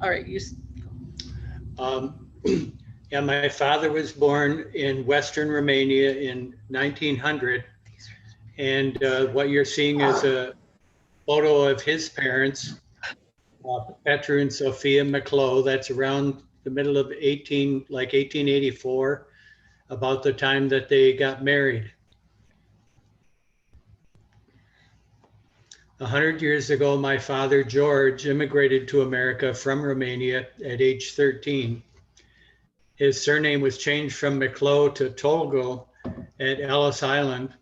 All right, Yeah, my father was born in Western Romania in 1900. And what you're seeing is a photo of his parents, Petru and Sophia McClough. That's around the middle of 1884, about the time that they got married. 100 years ago, my father, George, immigrated to America from Romania at age 13. His surname was changed from McClough to Tolgo at Ellis Island.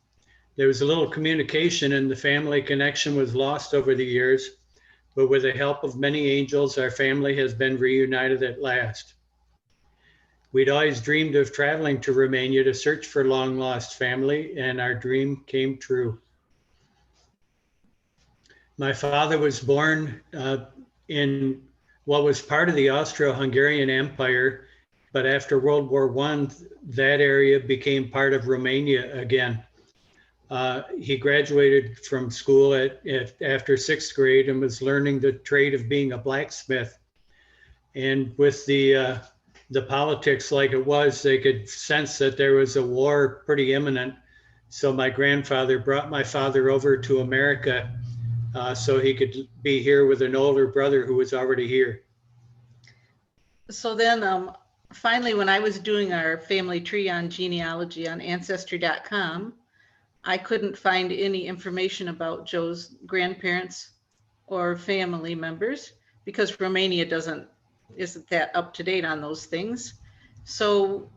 There was a little communication and the family connection was lost over the years, but with the help of many angels, our family has been reunited at last. We'd always dreamed of traveling to Romania to search for long lost family, and our dream came true. My father was born in what was part of the Austro-Hungarian Empire, but after World War I, that area became part of Romania again. He graduated from school after 6th grade and was learning the trade of being a blacksmith. And with the politics like it was, they could sense that there was a war pretty imminent. So my grandfather brought my father over to America so he could be here with an older brother who was already here. So then finally, when I was doing our family tree on genealogy on Ancestry.com, I couldn't find any information about Joe's grandparents or family members because Romania isn't that up to date on those things. So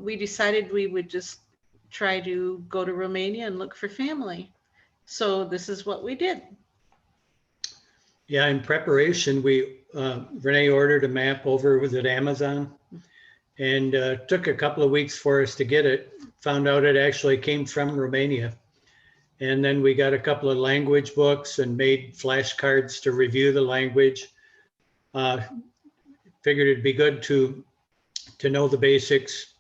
we decided we would just try to go to Romania and look for family. So this is what we did. Yeah, in preparation, Renee ordered a map over with at Amazon, and took a couple of weeks for us to get it. Found out it actually came from Romania. And then we got a couple of language books and made flashcards to review the language. Figured it'd be good to know the basics.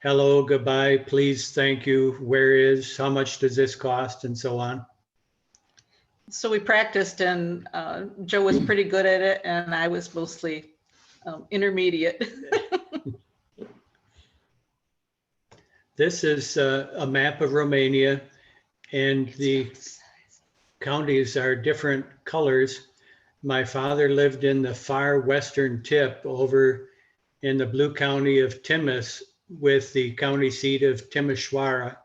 Hello, goodbye, please, thank you, where is, how much does this cost, and so on. So we practiced, and Joe was pretty good at it, and I was mostly intermediate. This is a map of Romania, and the counties are different colors. My father lived in the far western tip over in the blue county of Timis with the county seat of Timișoara.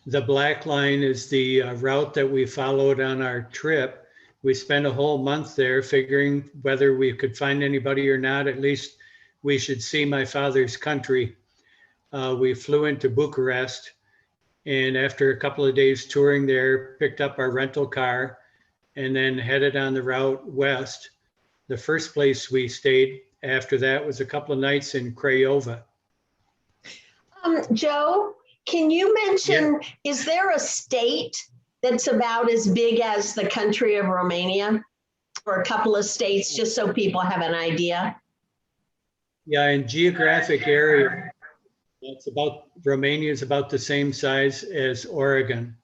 The black line is the route that we followed on our trip. We spent a whole month there figuring whether we could find anybody or not, at least we should see my father's country. We flew into Bucharest, and after a couple of days touring there, picked up our rental car and then headed on the route west. The first place we stayed after that was a couple of nights in CRAIOVA. Joe, can you mention, is there a state that's about as big as the country of Romania, or a couple of states, just so people have an idea? Yeah, in geographic area, Romania is about the same size as Oregon.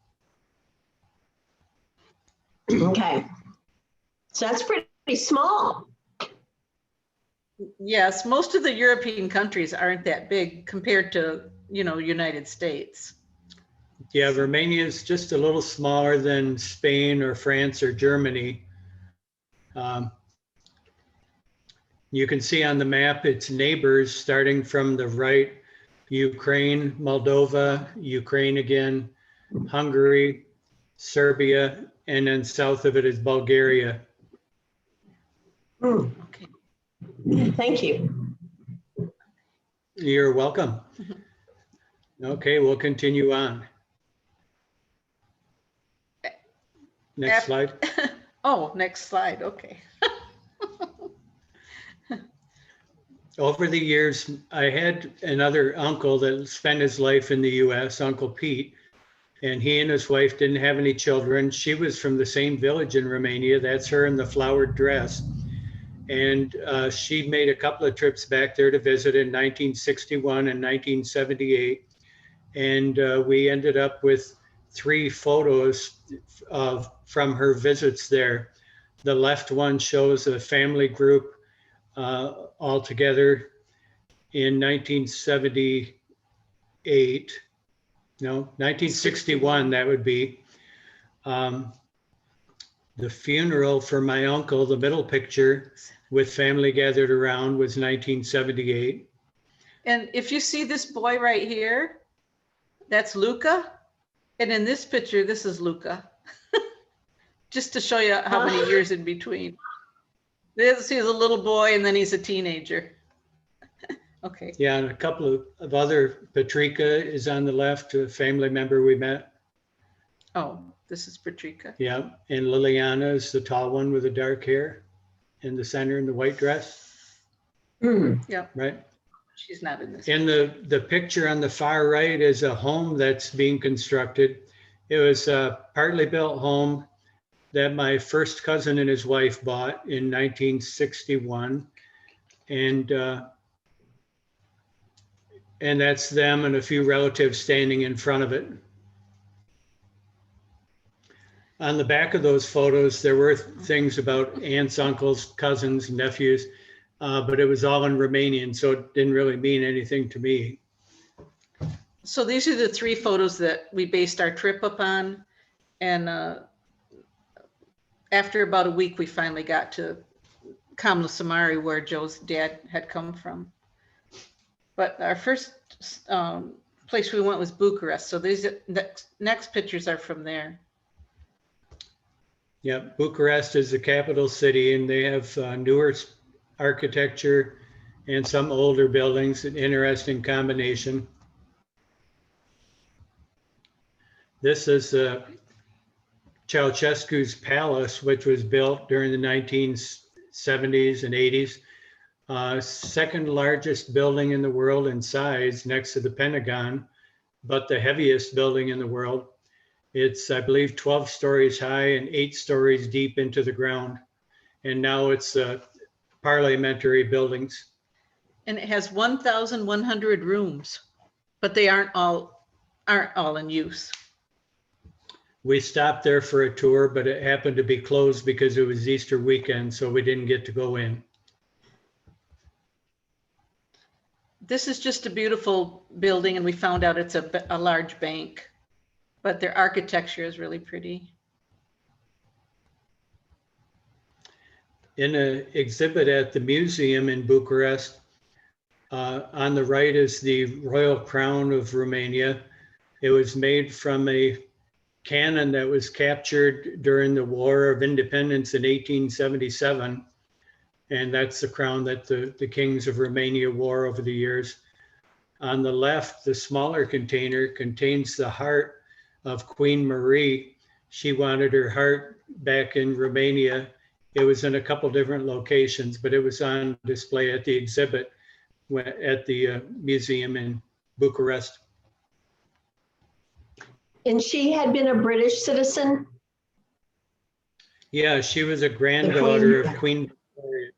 Okay, so that's pretty small. Yes, most of the European countries aren't that big compared to, United States. Yeah, Romania is just a little smaller than Spain or France or Germany. You can see on the map its neighbors starting from the right: Ukraine, Moldova, Ukraine again, Hungary, Serbia, and then south of it is Bulgaria. Okay. Thank you. You're welcome. Okay, we'll continue on. Next slide. Oh, next slide. Okay. Over the years, I had another uncle that spent his life in the US, Uncle Pete, and he and his wife didn't have any children. She was from the same village in Romania. That's her in the flowered dress. And she made a couple of trips back there to visit in 1961 and 1978. And we ended up with 3 photos from her visits there. The left one shows a family group all together in 1978. No, 1961, that would be. The funeral for my uncle, the middle picture with family gathered around, was 1978. And if you see this boy right here, that's Luca. And in this picture, this is Luca. Just to show you how many years in between. He's a little boy and then he's a teenager. Okay. Yeah, and a couple of other, Patrika is on the left, a family member we met. Oh, this is Patrika. Yeah, and Liliana is the tall one with the dark hair in the center in the white dress. Yeah. Right. She's not in this. In the picture on the far right is a home that's being constructed. It was a partly built home that my first cousin and his wife bought in 1961. And that's them and a few relatives standing in front of it. On the back of those photos, there were things about aunts, uncles, cousins, nephews, but it was all in Romanian, so it didn't really mean anything to me. So these are the 3 photos that we based our trip upon. And after about a week, we finally got to COMLOSU, where Joe's dad had come from. But our first place we went was Bucharest. So these next pictures are from there. Yeah, Bucharest is the capital city, and they have newer architecture and some older buildings, an interesting combination. This is Ceausescu's palace, which was built during the 1970s and 80s. Second largest building in the world in size, next to the Pentagon, but the heaviest building in the world. It's, I believe, 12 stories high and 8 stories deep into the ground. And now it's parliamentary buildings. And it has 1,100 rooms, but they aren't all in use. We stopped there for a tour, but it happened to be closed because it was Easter weekend, so we didn't get to go in. This is just a beautiful building, and we found out it's a large bank, but their architecture is really pretty. In an exhibit at the museum in Bucharest, on the right is the Royal Crown of Romania. It was made from a cannon that was captured during the War of Independence in 1877. And that's the crown that the kings of Romania wore over the years. On the left, the smaller container contains the heart of Queen Marie. She wanted her heart back in Romania. It was in a couple different locations, but it was on display at the exhibit at the museum in Bucharest. And she had been a British citizen? Yeah, she was a granddaughter of Queen Victoria.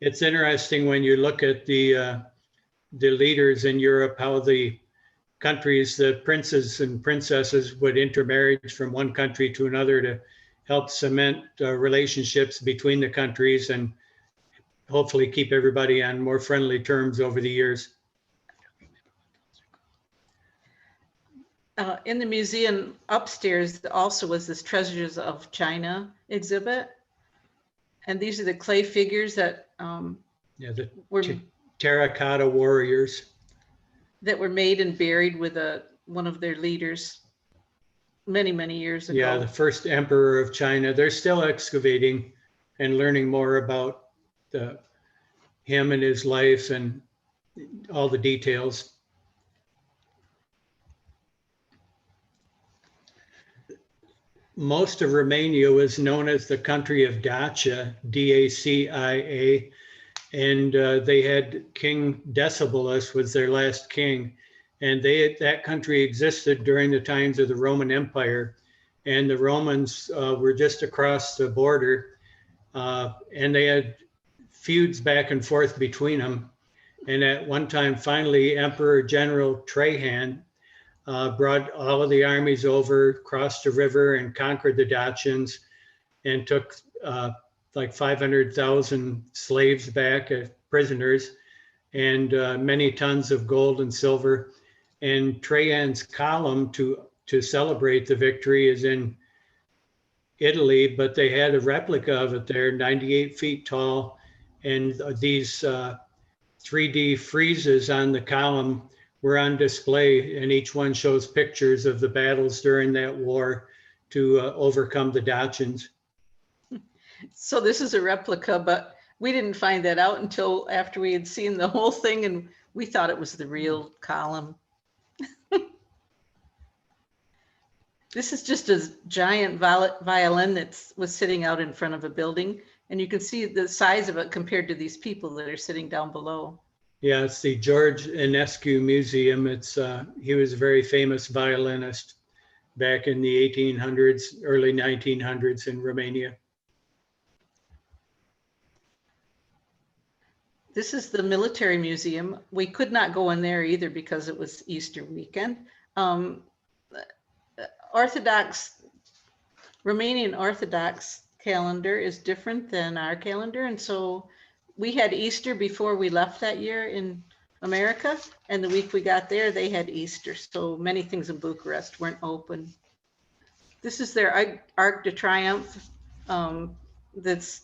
It's interesting when you look at the leaders in Europe, how the countries, the princes and princesses would intermarry from one country to another to help cement relationships between the countries and hopefully keep everybody on more friendly terms over the years. In the museum upstairs also was this Treasures of China exhibit. And these are the clay figures that were terracotta warriors that were made and buried with one of their leaders many, many years ago. Yeah, the first emperor of China. They're still excavating and learning more about him and his life and all the details. Most of Romania was known as the country of Dacia, D-A-C-I-A, and they had King Decebalus was their last king, and that country existed during the times of the Roman Empire, and the Romans were just across the border, and they had feuds back and forth between them. And at one time, finally, Emperor General Trajan brought all of the armies over, crossed the river and conquered the Dacians and took like 500,000 slaves back as prisoners, and many tons of gold and silver. And Trajan's column to celebrate the victory is in Italy, but they had a replica of it there, 98 feet tall. And these 3D friezes on the column were on display, and each one shows pictures of the battles during that war to overcome the Dacians. So this is a replica, but we didn't find that out until after we had seen the whole thing, and we thought it was the real column. This is just a giant violin that was sitting out in front of a building, and you can see the size of it compared to these people that are sitting down below. Yeah, it's the George Enescu Museum. It's he was a very famous violinist back in the 1800s, early 1900s in Romania. This is the military museum. We could not go in there either because it was Easter weekend. Romanian Orthodox calendar is different than our calendar. And so we had Easter before we left that year in America. And the week we got there, they had Easter. So many things in Bucharest weren't open. This is their Arc de Triomphe that's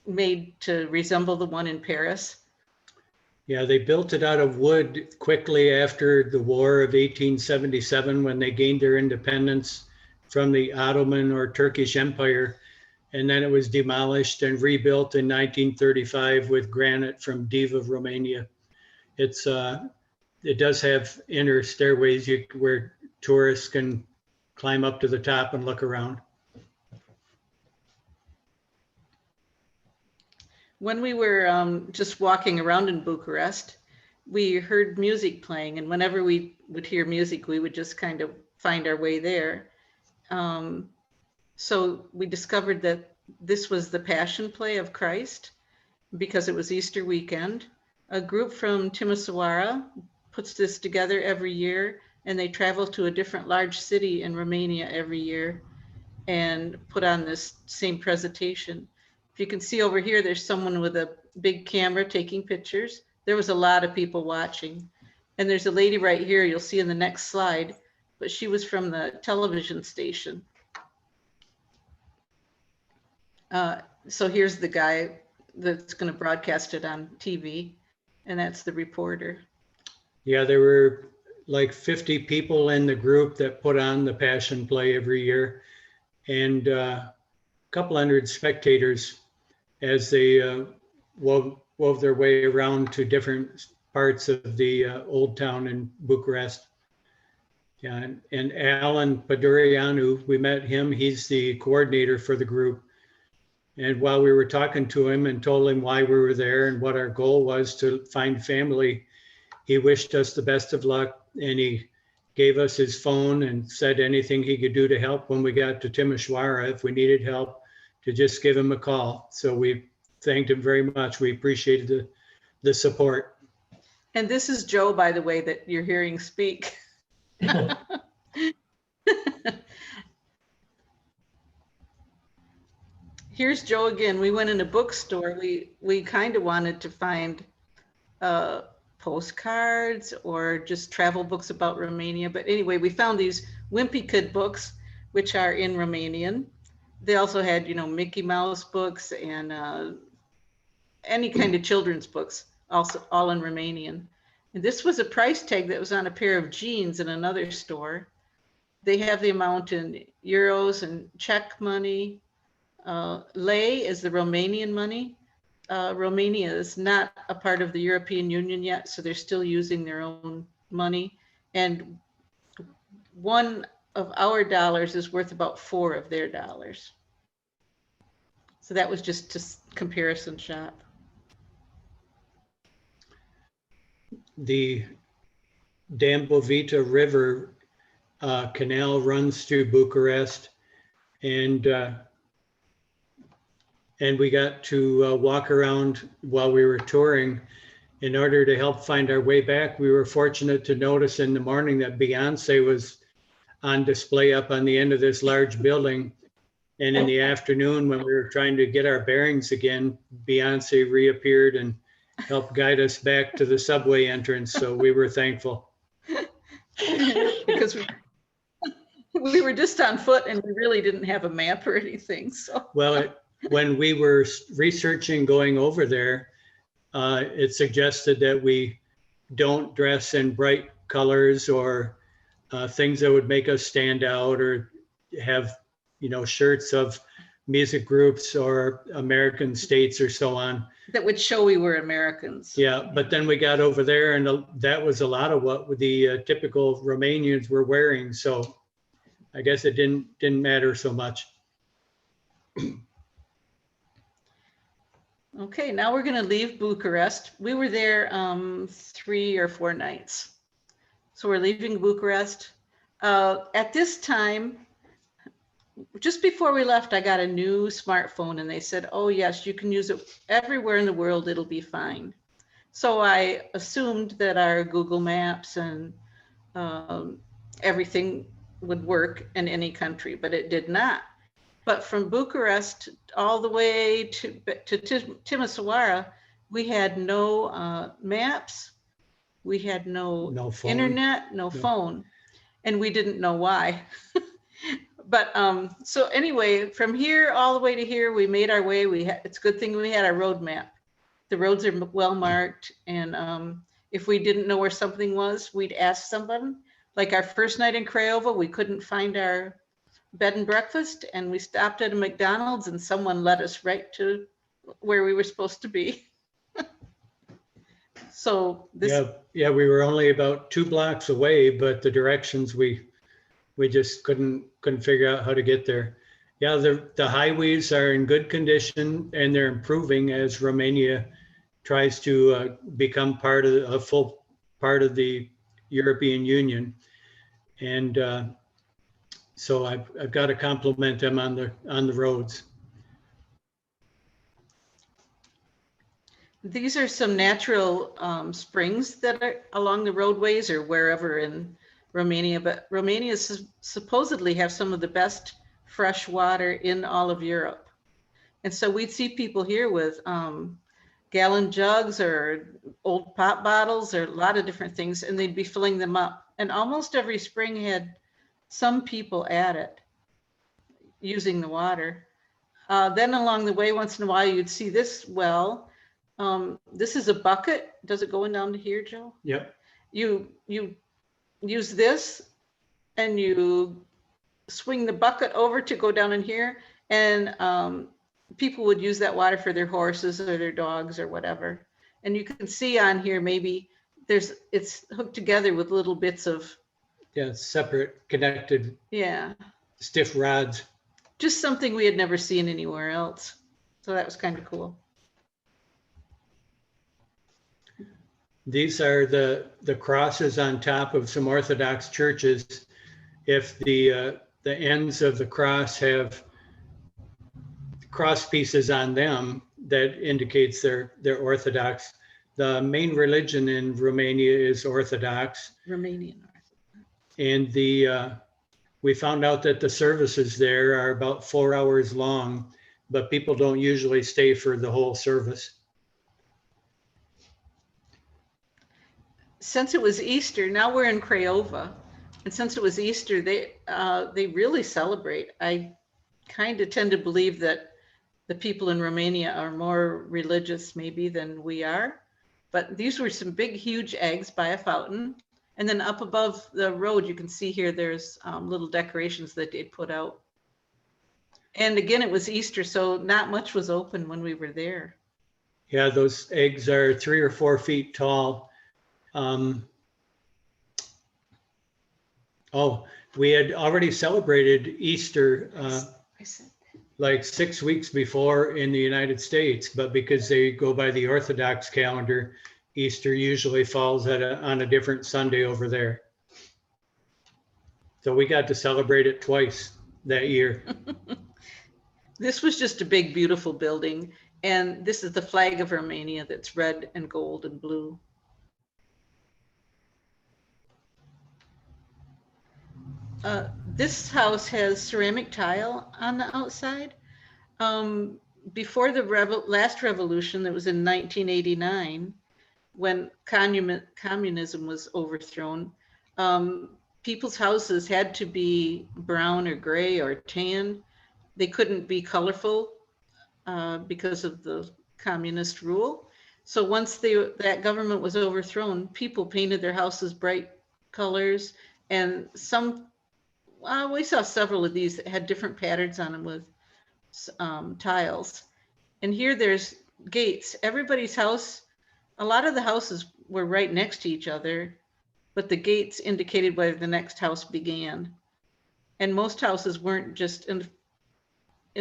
made to resemble the one in Paris. Yeah, they built it out of wood quickly after the War of 1877 when they gained their independence from the Ottoman or Turkish Empire. And then it was demolished and rebuilt in 1935 with granite from Diva, Romania. It does have inner stairways where tourists can climb up to the top and look around. When we were just walking around in Bucharest, we heard music playing, and whenever we would hear music, we would just kind of find our way there. So we discovered that this was the Passion Play of Christ because it was Easter weekend. A group from Timisoara puts this together every year, and they travel to a different large city in Romania every year and put on this same presentation. If you can see over here, there's someone with a big camera taking pictures. There was a lot of people watching. And there's a lady right here, you'll see in the next slide, but she was from the television station. So here's the guy that's going to broadcast it on TV, and that's the reporter. Yeah, there were like 50 people in the group that put on the Passion Play every year, and a couple hundred spectators as they wove their way around to different parts of the old town in Bucharest. Yeah, and Alan Padurianu, we met him. He's the coordinator for the group. And while we were talking to him and told him why we were there and what our goal was to find family, he wished us the best of luck, and he gave us his phone and said anything he could do to help when we got to Timisoara, if we needed help, to just give him a call. So we thanked him very much. We appreciated the support. And this is Joe, by the way, that you're hearing speak. Here's Joe again. We went in a bookstore. We kind of wanted to find postcards or just travel books about Romania. But anyway, we found these Wimpy Kid books, which are in Romanian. They also had, Mickey Mouse books and any kind of children's books, also all in Romanian. And this was a price tag that was on a pair of jeans in another store. They have the amount in euros and Czech money. Lei is the Romanian money. Romania is not a part of the European Union yet, so they're still using their own money. And one of our dollars is worth about 4 of their dollars. So that was just to comparison shop. The Dambovita River canal runs through Bucharest, and we got to walk around while we were touring. In order to help find our way back, we were fortunate to notice in the morning that Beyonce was on display up on the end of this large building. And in the afternoon, when we were trying to get our bearings again, Beyonce reappeared and helped guide us back to the subway entrance. So we were thankful. Because we were just on foot and we really didn't have a map or anything. So Well, when we were researching going over there, it suggested that we don't dress in bright colors or things that would make us stand out, or have, shirts of music groups or American states or so on. that would show we were Americans. Yeah, but then we got over there and that was a lot of what the typical Romanians were wearing. So I guess it didn't matter so much. Okay, now we're going to leave Bucharest. We were there 3 or 4 nights. So we're leaving Bucharest. At this time, just before we left, I got a new smartphone and they said, oh yes, you can use it everywhere in the world, it'll be fine. So I assumed that our Google Maps and everything would work in any country, but it did not. But from Bucharest all the way to Timisoara, we had no maps, we had no phone. Internet, no phone, and we didn't know why. But so anyway, from here all the way to here, we made our way. It's a good thing we had our road map. The roads are well marked, and if we didn't know where something was, we'd ask someone. Like our first night in CRAIOVA, we couldn't find our bed and breakfast, and we stopped at a McDonald's and someone led us right to where we were supposed to be. So this, yeah, we were only about 2 blocks away, but the directions we just couldn't figure out how to get there. Yeah, the highways are in good condition and they're improving as Romania tries to become a full part of the European Union. And so I've got to compliment them on the roads. these are some natural springs that are along the roadways or wherever in Romania, but Romania supposedly have some of the best fresh water in all of Europe. And so we'd see people here with gallon jugs or old pop bottles or a lot of different things, and they'd be filling them up. And almost every spring had some people at it using the water. Then along the way, once in a while, you'd see this well. This is a bucket. Does it go in down to here, Joe? Yep. You use this and you swing the bucket over to go down in here, and people would use that water for their horses or their dogs or whatever. And you can see on here, maybe it's hooked together with little bits of, separate, connected, stiff rods. Just something we had never seen anywhere else. So that was kind of cool. These are the crosses on top of some Orthodox churches. If the ends of the cross have cross pieces on them, that indicates they're Orthodox. The main religion in Romania is Orthodox. Romanian. And we found out that the services there are about 4 hours long, but people don't usually stay for the whole service. Since it was Easter, now we're in CRAIOVA, and since it was Easter, they really celebrate. I kind of tend to believe that the people in Romania are more religious maybe than we are, but these were some big, huge eggs by a fountain. And then up above the road, you can see here, there's little decorations that they'd put out. And again, it was Easter, so not much was open when we were there. Yeah, those eggs are 3 or 4 feet tall. We had already celebrated Easter like 6 weeks before in the United States, but because they go by the Orthodox calendar, Easter usually falls on a different Sunday over there. So we got to celebrate it twice that year. This was just a big, beautiful building. And this is the flag of Romania that's red and gold and blue. This house has ceramic tile on the outside. Before the last revolution, that was in 1989, when communism was overthrown, people's houses had to be brown or gray or tan. They couldn't be colorful because of the communist rule. So once that government was overthrown, people painted their houses bright colors, and we saw several of these that had different patterns on them with tiles. And here there's gates. Everybody's house, a lot of the houses were right next to each other, but the gates indicated where the next house began. And most houses weren't just in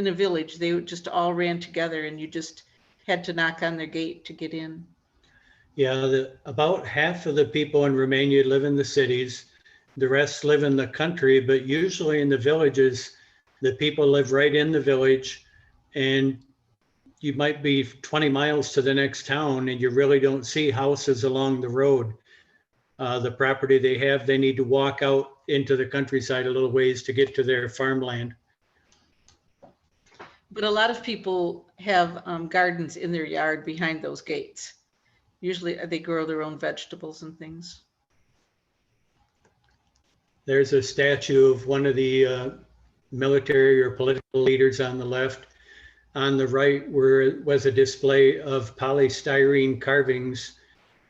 a village. They just all ran together, and you just had to knock on their gate to get in. Yeah, about half of the people in Romania live in the cities. The rest live in the country, but usually in the villages, the people live right in the village, and you might be 20 miles to the next town and you really don't see houses along the road. The property they have, they need to walk out into the countryside a little ways to get to their farmland. But a lot of people have gardens in their yard behind those gates. Usually they grow their own vegetables and things. There's a statue of one of the military or political leaders on the left. On the right was a display of polystyrene carvings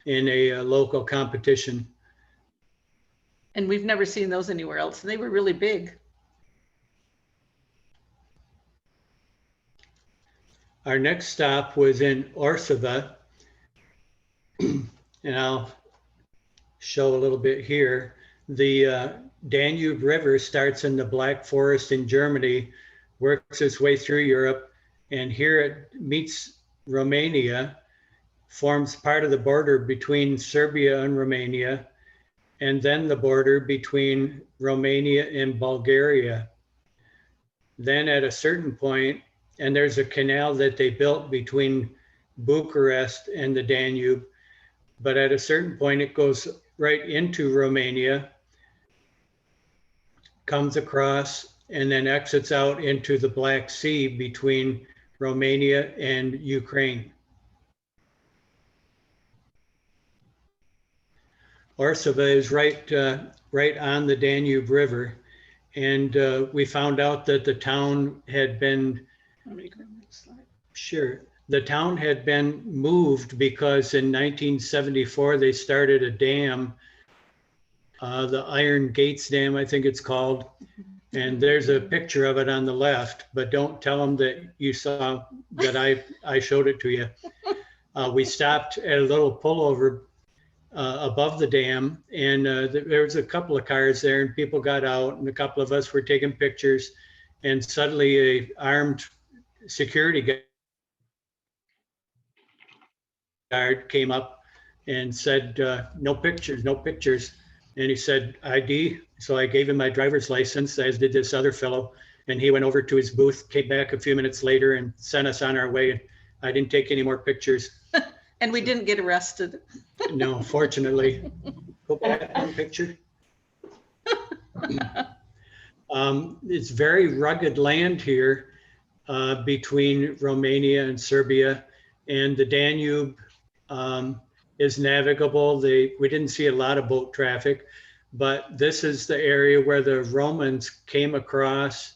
in a local competition. And we've never seen those anywhere else. They were really big. Our next stop was in ORSOVA, and I'll show a little bit here. The Danube River starts in the Black Forest in Germany, works its way through Europe, and here it meets Romania, forms part of the border between Serbia and Romania, and then the border between Romania and Bulgaria. Then at a certain point, and there's a canal that they built between Bucharest and the Danube, but at a certain point it goes right into Romania, comes across, and then exits out into the Black Sea between Romania and Ukraine. ORSOVA is right on the Danube River, and we found out that the town had been, sure, the town had been moved because in 1974 they started a dam, the Iron Gates Dam, I think it's called. And there's a picture of it on the left, but don't tell them that you saw that I showed it to you. We stopped at a little pullover above the dam, and there was a couple of cars there, and people got out, and a couple of us were taking pictures, and suddenly a armed security guard came up and said, no pictures, no pictures. And he said, ID. So I gave him my driver's license, as did this other fellow. And he went over to his booth, came back a few minutes later and sent us on our way. I didn't take any more pictures. And we didn't get arrested. No, fortunately. Go back one picture. It's very rugged land here between Romania and Serbia, and the Danube is navigable. We didn't see a lot of boat traffic, but this is the area where the Romans came across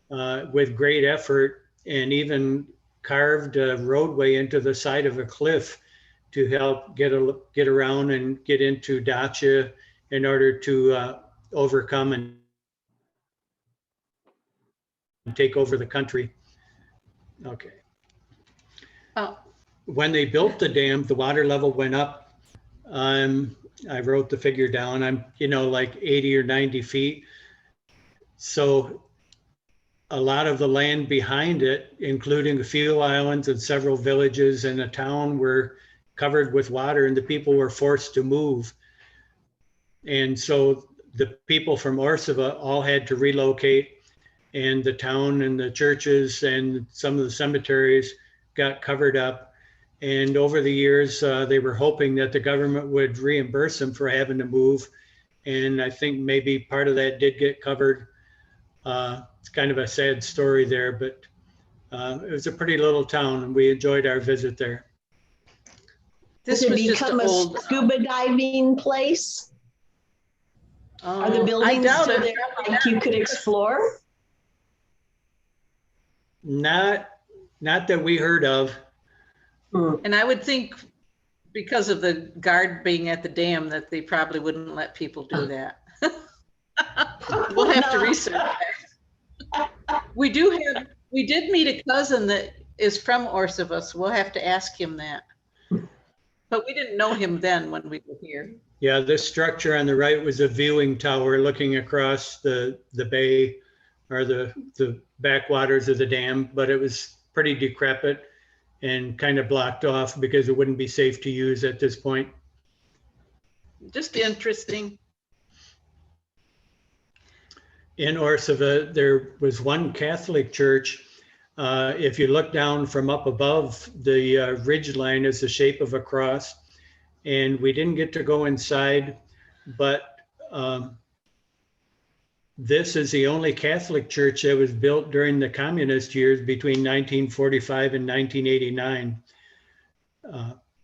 with great effort and even carved a roadway into the side of a cliff to help get around and get into Dacia in order to overcome and take over the country. Okay. When they built the dam, the water level went up. I wrote the figure down. I'm, like 80 or 90 feet. So a lot of the land behind it, including a few islands and several villages and a town, were covered with water, and the people were forced to move. And so the people from ORSOVA all had to relocate, and the town and the churches and some of the cemeteries got covered up. And over the years, they were hoping that the government would reimburse them for having to move. And I think maybe part of that did get covered. It's kind of a sad story there, but it was a pretty little town and we enjoyed our visit there. Has This it was just become a old. scuba diving place? Are the I buildings doubt still it. there like you could explore? Not that we heard of. And I would think because of the guard being at the dam that they probably wouldn't let people do that. We'll have to research that. We did meet a cousin that is from ORSOVA, so we'll have to ask him that. But we didn't know him then when we were here. Yeah, this structure on the right was a viewing tower looking across the bay or the backwaters of the dam, but it was pretty decrepit and kind of blocked off because it wouldn't be safe to use at this point. Just interesting. In ORSOVA, there was one Catholic church. If you look down from up above, the ridge line is the shape of a cross. And we didn't get to go inside, but this is the only Catholic church that was built during the communist years between 1945 and 1989.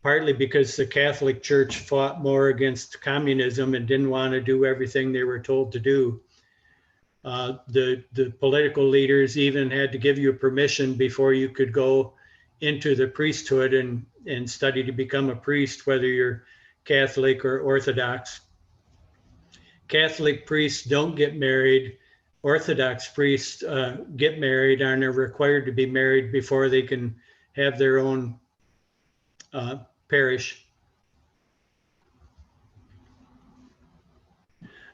Partly because the Catholic Church fought more against communism and didn't want to do everything they were told to do. The political leaders even had to give you permission before you could go into the priesthood and study to become a priest, whether you're Catholic or Orthodox. Catholic priests don't get married. Orthodox priests get married and are required to be married before they can have their own parish.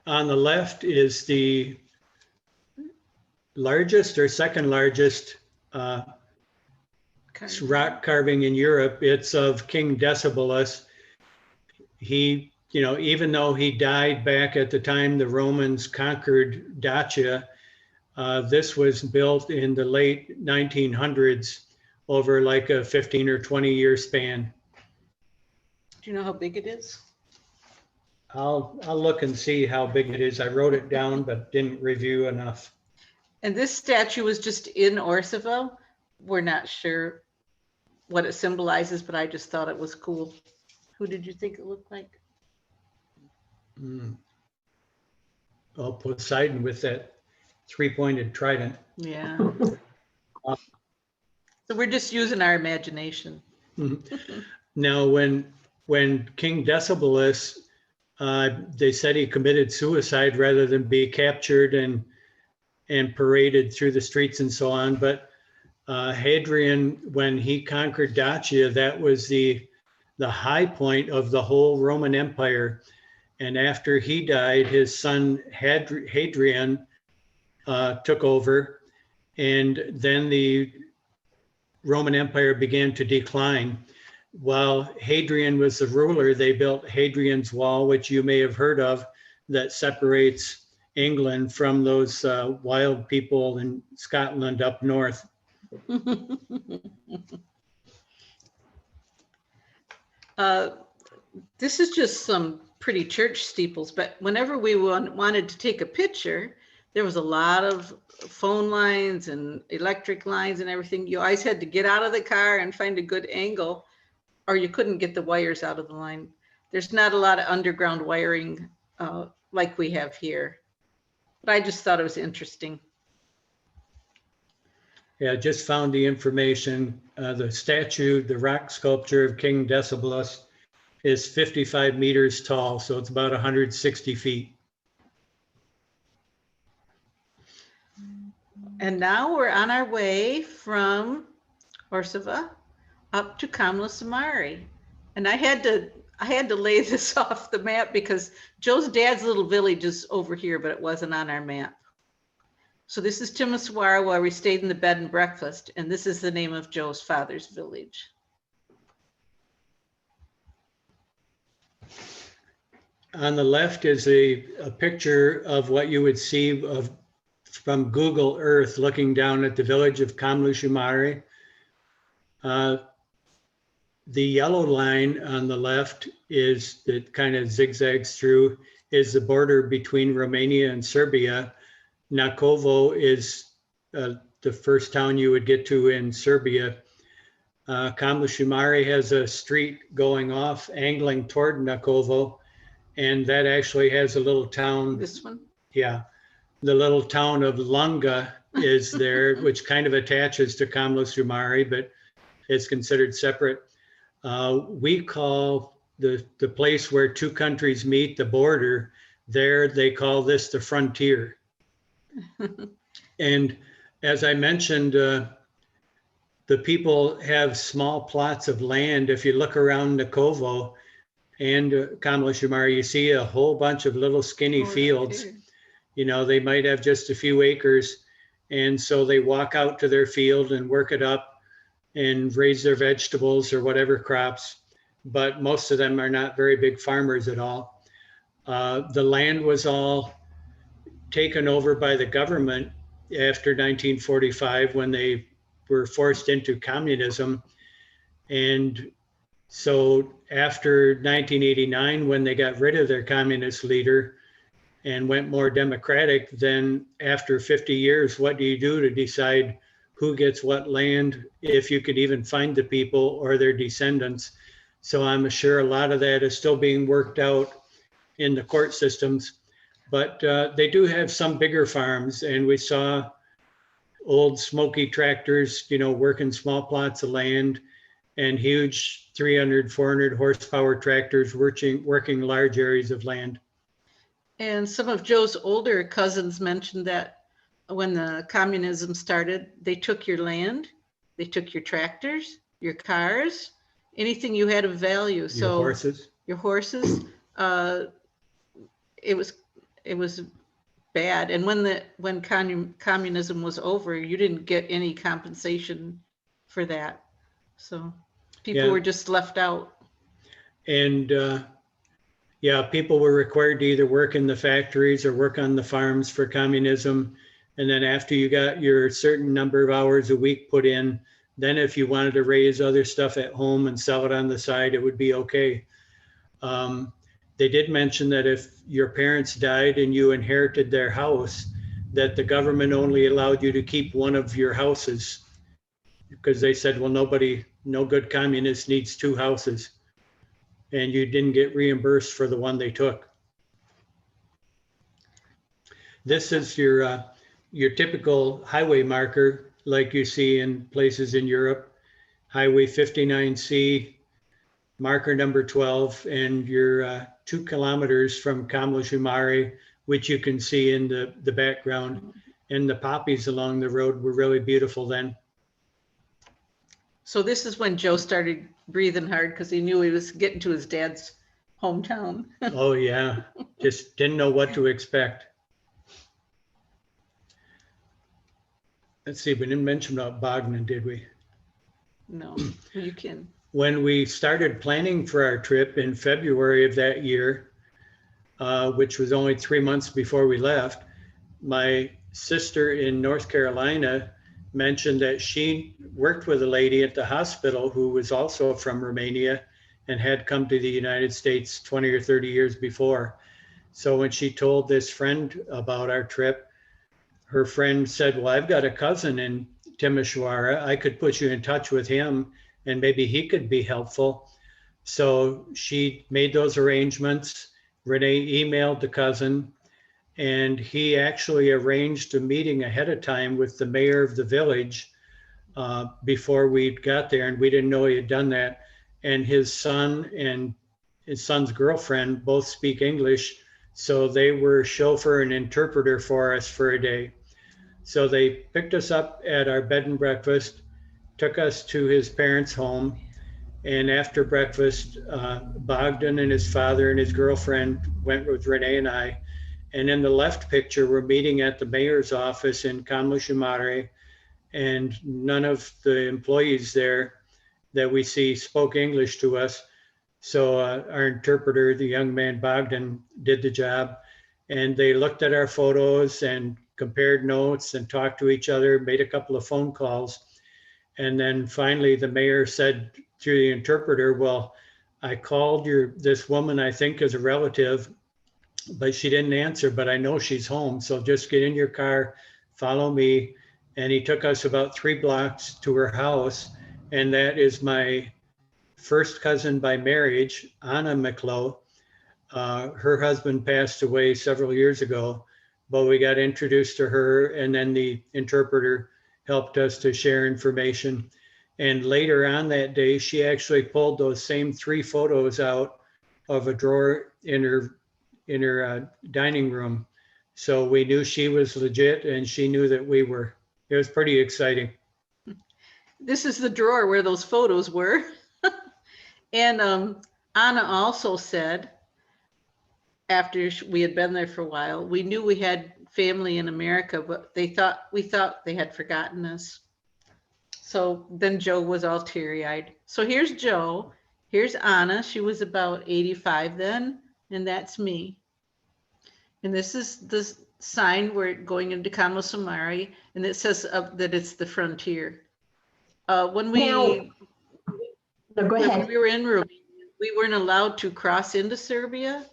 On the left is the largest or second largest rock carving in Europe. It's of King Decibelus. He, even though he died back at the time the Romans conquered Dacia, this was built in the late 1900s over like a 15 or 20 year span. Do you know how big it is? I'll look and see how big it is. I wrote it down, but didn't review enough. And this statue was just in ORSOVA. We're not sure what it symbolizes, but I just thought it was cool. Who did you think it looked like? Oh, Poseidon with that three-pointed trident. Yeah. So we're just using our imagination. Now, when King Decibelus, they said he committed suicide rather than be captured and paraded through the streets and so on. But Hadrian, when he conquered Dacia, that was the high point of the whole Roman Empire. And after he died, his son Hadrian took over, and then the Roman Empire began to decline. While Hadrian was the ruler, they built Hadrian's Wall, which you may have heard of, that separates England from those wild people in Scotland up north. This is just some pretty church steeples, but whenever we wanted to take a picture, there was a lot of phone lines and electric lines and everything. You always had to get out of the car and find a good angle, or you couldn't get the wires out of the line. There's not a lot of underground wiring like we have here, but I just thought it was interesting. Yeah, just found the information. The statue, the rock sculpture of King Decibelus is 55 meters tall, so it's about 160 feet. And now we're on our way from ORSOVA up to COMLOSU. And I had to lay this off the map because Joe's dad's little village is over here, but it wasn't on our map. So this is Timisoara, where we stayed in the bed and breakfast, and this is the name of Joe's father's village. On the left is a picture of what you would see from Google Earth looking down at the village of COMLOSU. The yellow line on the left is that kind of zigzags through is the border between Romania and Serbia. Nakovo is the first town you would get to in Serbia. COMLOSU MARE has a street going off, angling toward Nakovo, and that actually has a little town. This one? Yeah, the little town of Lunga is there, which kind of attaches to COMLOSU MARE, but it's considered separate. We call the place where two countries meet, the border, there they call this the frontier. And as I mentioned, the people have small plots of land. If you look around Nakovo and COMLOSU MARE, you see a whole bunch of little skinny fields. Okay. You know, they might have just a few acres. And so they walk out to their field and work it up and raise their vegetables or whatever crops. But most of them are not very big farmers at all. The land was all taken over by the government after 1945 when they were forced into communism. And so after 1989, when they got rid of their communist leader and went more democratic, then after 50 years, what do you do to decide who gets what land, if you could even find the people or their descendants? So I'm sure a lot of that is still being worked out in the court systems, but they do have some bigger farms, and we saw old smoky tractors, you know, working small plots of land, and huge 300, 400 horsepower tractors working large areas of land. And some of Joe's older cousins mentioned that when the communism started, they took your land, they took your tractors, your cars, anything you had of value. So Your horses. It was bad. And when communism was over, you didn't get any compensation for that. So people were just left out. And yeah, people were required to either work in the factories or work on the farms for communism. And then after you got your certain number of hours a week put in, then if you wanted to raise other stuff at home and sell it on the side, it would be okay. They did mention that if your parents died and you inherited their house, that the government only allowed you to keep one of your houses, because they said, well, no good communist needs two houses, and you didn't get reimbursed for the one they took. This is your typical highway marker, like you see in places in Europe, Highway 59C, marker number 12, and you're 2 kilometers from COMLOSU MARE, which you can see in the background. And the poppies along the road were really beautiful then. So this is when Joe started breathing hard because he knew he was getting to his dad's hometown. Oh yeah, just didn't know what to expect. Let's see, we didn't mention about Bogdan, did we? No, you can. When we started planning for our trip in February of that year, which was only 3 months before we left, my sister in North Carolina mentioned that she worked with a lady at the hospital who was also from Romania and had come to the United States 20 or 30 years before. So when she told this friend about our trip, her friend said, well, I've got a cousin in Timișoara. I could put you in touch with him and maybe he could be helpful. So she made those arrangements. Renee emailed the cousin, and he actually arranged a meeting ahead of time with the mayor of the village before we got there, and we didn't know he had done that. And his son and his son's girlfriend both speak English, so they were chauffeur and interpreter for us for a day. So they picked us up at our bed and breakfast, took us to his parents' home, and after breakfast, Bogdan and his father and his girlfriend went with Renee and I. And in the left picture, we're meeting at the mayor's office in COMLOSU MARE, and none of the employees there that we see spoke English to us. So our interpreter, the young man Bogdan, did the job, and they looked at our photos and compared notes and talked to each other, made a couple of phone calls. And then finally the mayor said through the interpreter, well, I called this woman, I think is a relative, but she didn't answer, but I know she's home. So just get in your car, follow me. And he took us about 3 blocks to her house. And that is my first cousin by marriage, Anna McClough. Her husband passed away several years ago, but we got introduced to her, and then the interpreter helped us to share information. And later on that day, she actually pulled those same 3 photos out of a drawer in her dining room. So we knew she was legit, and she knew that we were. It was pretty exciting. This is the drawer where those photos were. And Anna also said, after we had been there for a while, we knew we had family in America, but we thought they had forgotten us. So then Joe was all teary-eyed. So here's Joe, here's Anna. She was about 85 then, and that's me. And this is the sign we're going into COMLOSU, and it says that it's the frontier. When we were in Romania, we weren't allowed to cross into Serbia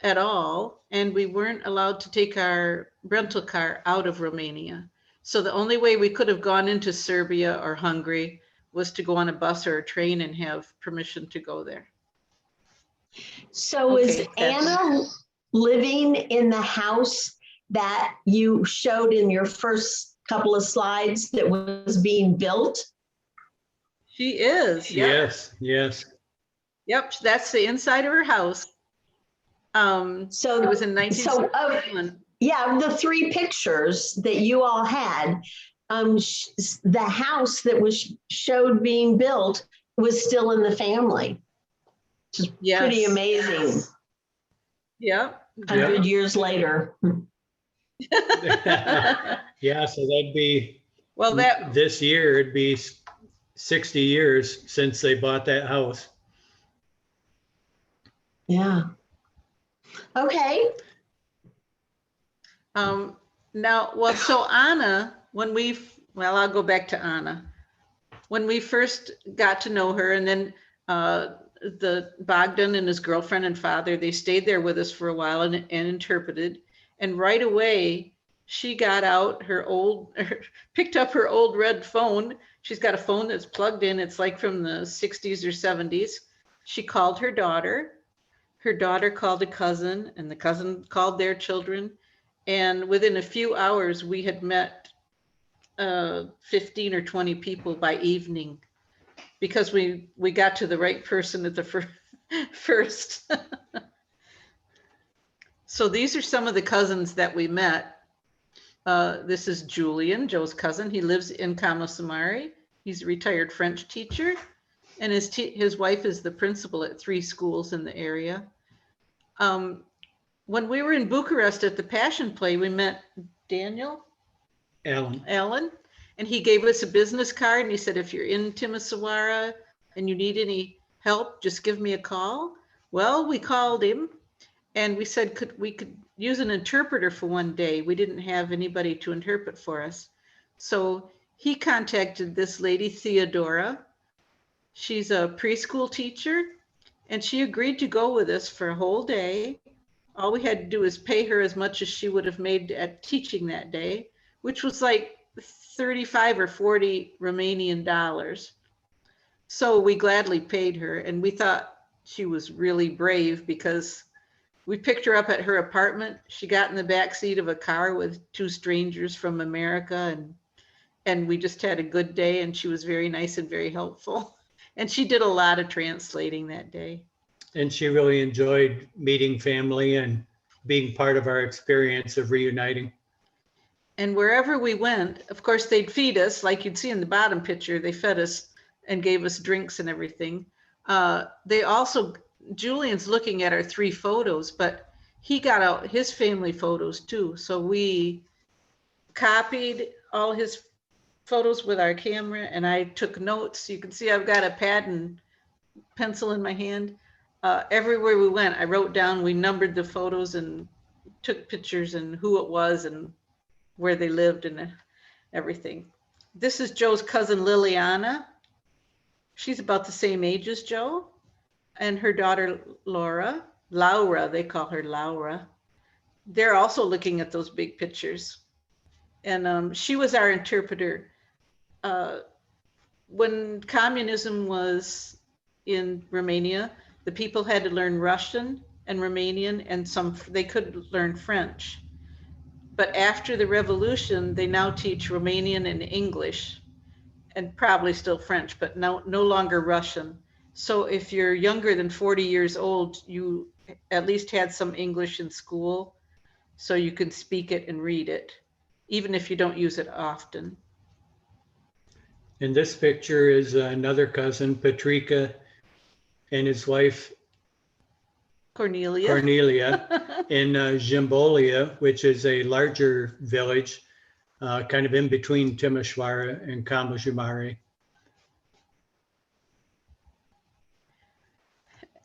at all, and we weren't allowed to take our rental car out of Romania. So the only way we could have gone into Serbia or Hungary was to go on a bus or a train and have permission to go there. So is Anna living in the house that you showed in your first couple of slides that was being built? She is. Yep. Yes, yes. Yep, that's the inside of her house. So it was in 1961. Yeah, the 3 pictures that you all had, the house that was showed being built was still in the family. Which is pretty amazing. Yeah. 100 years later. Yeah, so that'd be, well, this year it'd be 60 years since they bought that house. Yeah. Okay. Now, well, so Anna, I'll go back to Anna. When we first got to know her, and then the Bogdan and his girlfriend and father, they stayed there with us for a while and interpreted. And right away, she got out picked up her old red phone. She's got a phone that's plugged in. It's like from the 60s or 70s. She called her daughter. Her daughter called a cousin, and the cousin called their children. And within a few hours, we had met 15 or 20 people by evening, because we got to the right person at the first. So these are some of the cousins that we met. This is Julian, Joe's cousin. He lives in COMLOSU. He's a retired French teacher, and his wife is the principal at 3 schools in the area. When we were in Bucharest at the Passion Play, we met Alan, and he gave us a business card, and he said, if you're in Timisoara and you need any help, just give me a call. Well, we called him, and we said we could use an interpreter for one day. We didn't have anybody to interpret for us. So he contacted this lady, Theodora. She's a preschool teacher, and she agreed to go with us for a whole day. All we had to do is pay her as much as she would have made at teaching that day, which was like 35 or 40 Romanian dollars. So we gladly paid her, and we thought she was really brave, because we picked her up at her apartment. She got in the back seat of a car with 2 strangers from America, and we just had a good day, and she was very nice and very helpful. And she did a lot of translating that day. And she really enjoyed meeting family and being part of our experience of reuniting. And wherever we went, of course, they'd feed us, like you'd see in the bottom picture. They fed us and gave us drinks and everything. They also, Julian's looking at our 3 photos, but he got out his family photos too. So we copied all his photos with our camera, and I took notes. You can see I've got a pad and pencil in my hand. Everywhere we went, I wrote down, we numbered the photos and took pictures and who it was and where they lived and everything. This is Joe's cousin, Liliana. She's about the same age as Joe, and her daughter, Laura. Laura, they call her Laura. They're also looking at those big pictures. And she was our interpreter. When communism was in Romania, the people had to learn Russian and Romanian, and they could learn French. But after the revolution, they now teach Romanian and English, and probably still French, but no longer Russian. So if you're younger than 40 years old, you at least had some English in school, so you can speak it and read it, even if you don't use it often. In this picture is another cousin, Patrika, and his wife, Cornelia in Zimbolia, which is a larger village, kind of in between Timișoara and COMLOSU.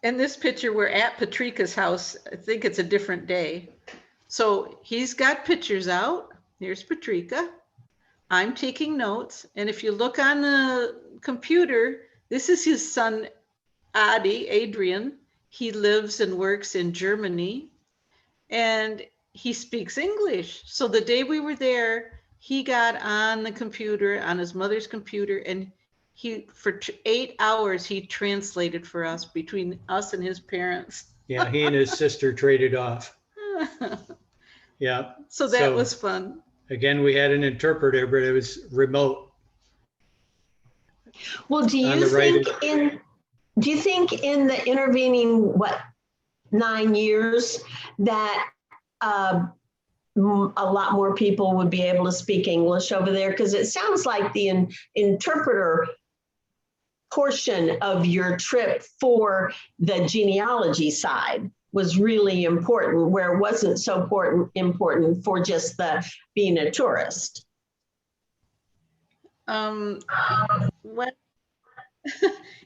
In this picture, we're at Patrika's house. I think it's a different day. So he's got pictures out. Here's Patrika. I'm taking notes. And if you look on the computer, this is his son, Adrian. He lives and works in Germany, and he speaks English. So the day we were there, he got on the computer, on his mother's computer, and for 8 hours, he translated for us between us and his parents. Yeah, he and his sister traded off. Yeah. So that was fun. Again, we had an interpreter, but it was remote. Well, do you think in the intervening 9 years that a lot more people would be able to speak English over there? Because it sounds like the interpreter portion of your trip for the genealogy side was really important, where it wasn't so important for just being a tourist. What?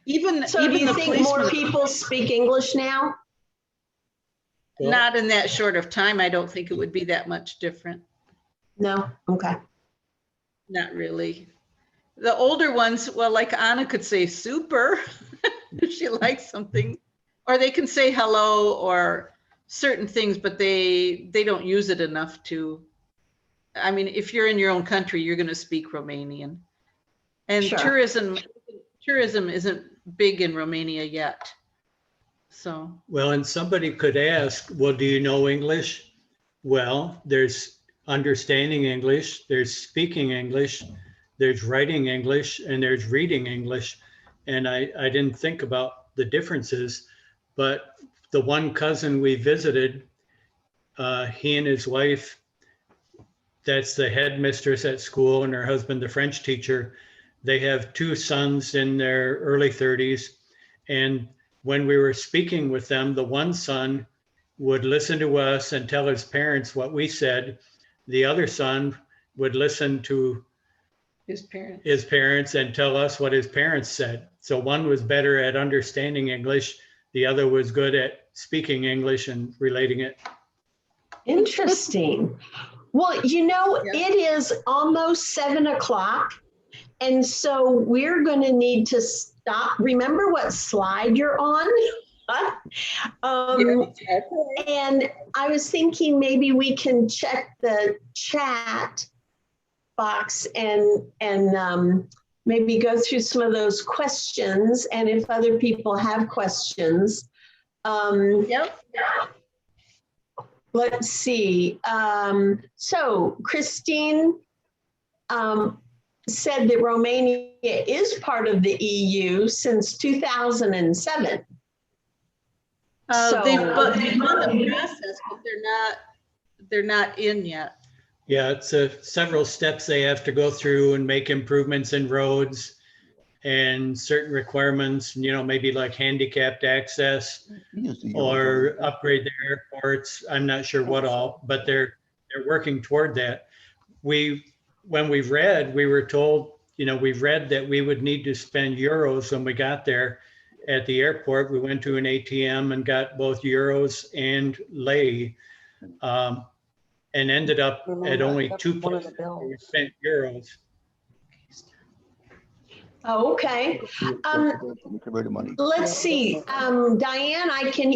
Even do you think more people speak English now? Not in that short of time. I don't think it would be that much different. No? Okay. Not really. The older ones, well, like Anna could say super if she likes something, or they can say hello or certain things, but they don't use it enough to. I mean, if you're in your own country, you're going to speak Romanian. And sure. tourism isn't big in Romania yet. So. Well, and somebody could ask, well, do you know English? Well, there's understanding English, there's speaking English, there's writing English, and there's reading English. And I didn't think about the differences, but the one cousin we visited, he and his wife, that's the headmistress at school, and her husband, the French teacher, they have 2 sons in their early 30s. And when we were speaking with them, the one son would listen to us and tell his parents what we said. The other son would listen to his parents and tell us what his parents said. So one was better at understanding English. The other was good at speaking English and relating it. Interesting. Well, It is almost 7 o'clock. And so we're going to need to stop. Remember what slide you're on? And I was thinking maybe we can check the chat box and maybe go through some of those questions. And if other people have questions, let's see. So Christine said that Romania is part of the EU since 2007. They've done the process, but they're not in yet. Yeah, it's several steps they have to go through and make improvements in roads and certain requirements, maybe like handicapped access or upgrade the airports. I'm not sure what all, but they're working toward that. When we read, we were told, we read that we would need to spend euros when we got there. At the airport, we went to an ATM and got both euros and lei, and ended up at only 2 places where we spent euros. Oh, okay. Converted money. Let's see. Diane,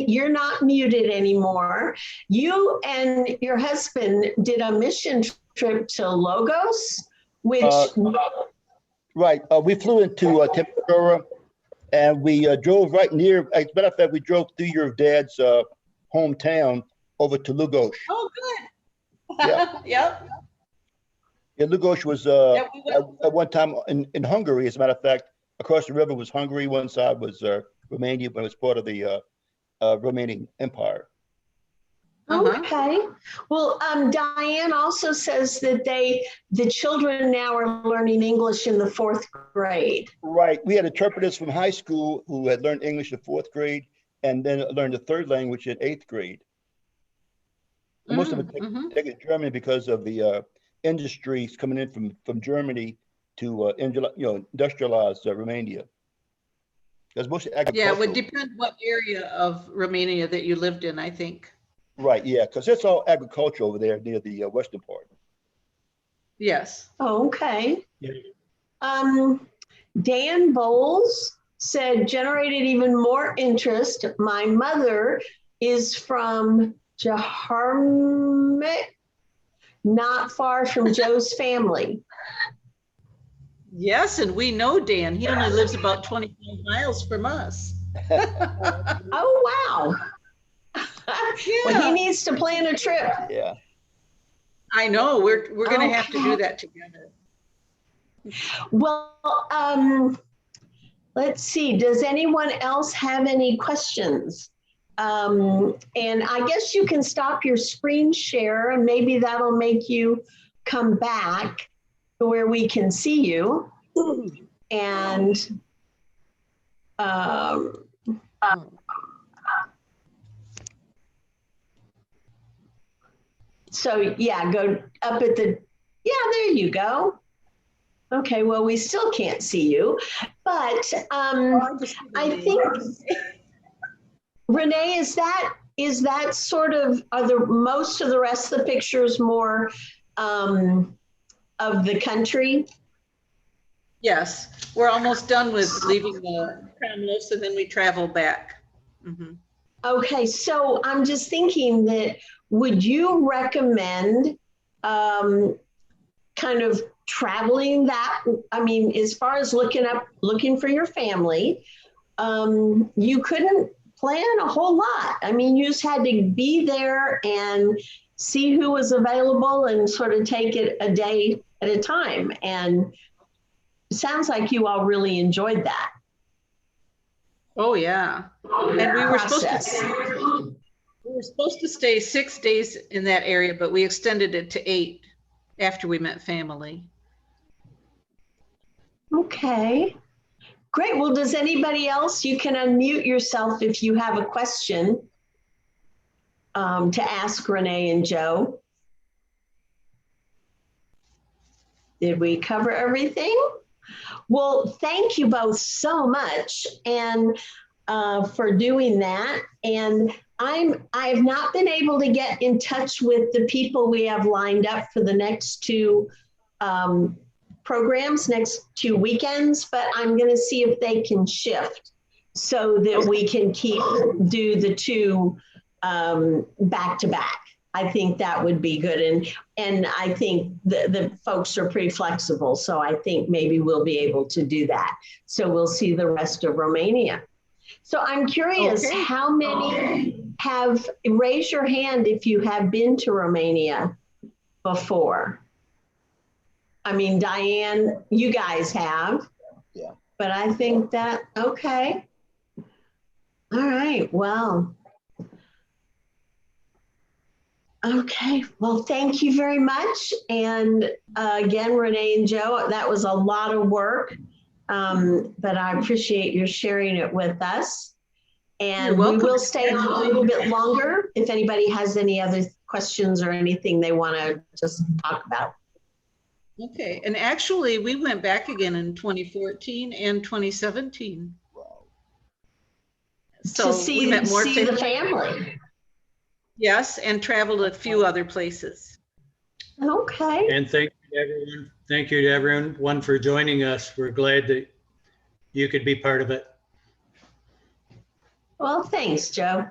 you're not muted anymore. You and your husband did a mission trip to Lagos, which Right. We flew into Tempura, and we drove right near. As a matter of fact, we drove through your dad's hometown over to Lugos. Oh, good. Yeah. Yep. Yeah, Lugos was Yeah, we went- at one time in Hungary. As a matter of fact, across the river was Hungary. One side was Romania, but it was part of the Romanian Empire. okay. Well, Diane also says that the children now are learning English in the 4th grade. Right. We had interpreters from high school who had learned English in 4th grade and then learned a 3rd language in 8th grade. And most of it taken German because of the industries coming in from Germany to industrialize Romania. That's mostly agricultural. Yeah, it would depend what area of Romania that you lived in, I think. Right, yeah, because it's all agriculture over there near the western part. Yes. Oh, okay. Yeah. Dan Bowles said, generated even more interest. My mother is from Jaharmik, not far from Joe's family. Yes, and we know Dan. He only lives about 25 miles from us. Oh, wow. Well, he needs to plan a trip. Yeah. I know. We're going to have to do that together. Well, let's see. Does anyone else have any questions? And I guess you can stop your screen share and maybe that'll make you come back to where we can see you. And so yeah, go up at the, yeah, there you go. Okay, well, we still can't see you, but I think, Renee, is that sort of, are the most of the rest of the pictures more of the country? Yes, we're almost done with leaving the COMLOSU and then we travel back. Okay, so I'm just thinking that, would you recommend kind of traveling that? I mean, as far as looking for your family, you couldn't plan a whole lot. I mean, you just had to be there and see who was available and sort of take it a day at a time. And it sounds like you all really enjoyed that. Oh yeah, and we were supposed to stay 6 days in that area, but we extended it to 8 after we met family. Okay, great. Well, does anybody else, you can unmute yourself if you have a question to ask Renee and Joe. Did we cover everything? Well, thank you both so much and for doing that. And I've not been able to get in touch with the people we have lined up for the next 2 programs, next 2 weekends, but I'm going to see if they can shift so that we can do the 2 back to back. I think that would be good. And I think the folks are pretty flexible. So I think maybe we'll be able to do that. So we'll see the rest of Romania. So I'm curious, how many have, raise your hand if you have been to Romania before? I mean, Diane, you guys have. Yeah. But I think that, okay. All right, well. Okay, well, thank you very much. And again, Renee and Joe, that was a lot of work, but I appreciate your sharing it with us. And we will stay on a little bit longer if anybody has any other questions or anything they want to just talk about. Okay, and actually we went back again in 2014 and 2017. Wow. So to see the family. Yes, and traveled a few other places. Okay. And thank you to everyone for joining us. We're glad that you could be part of it. Well, thanks, Joe.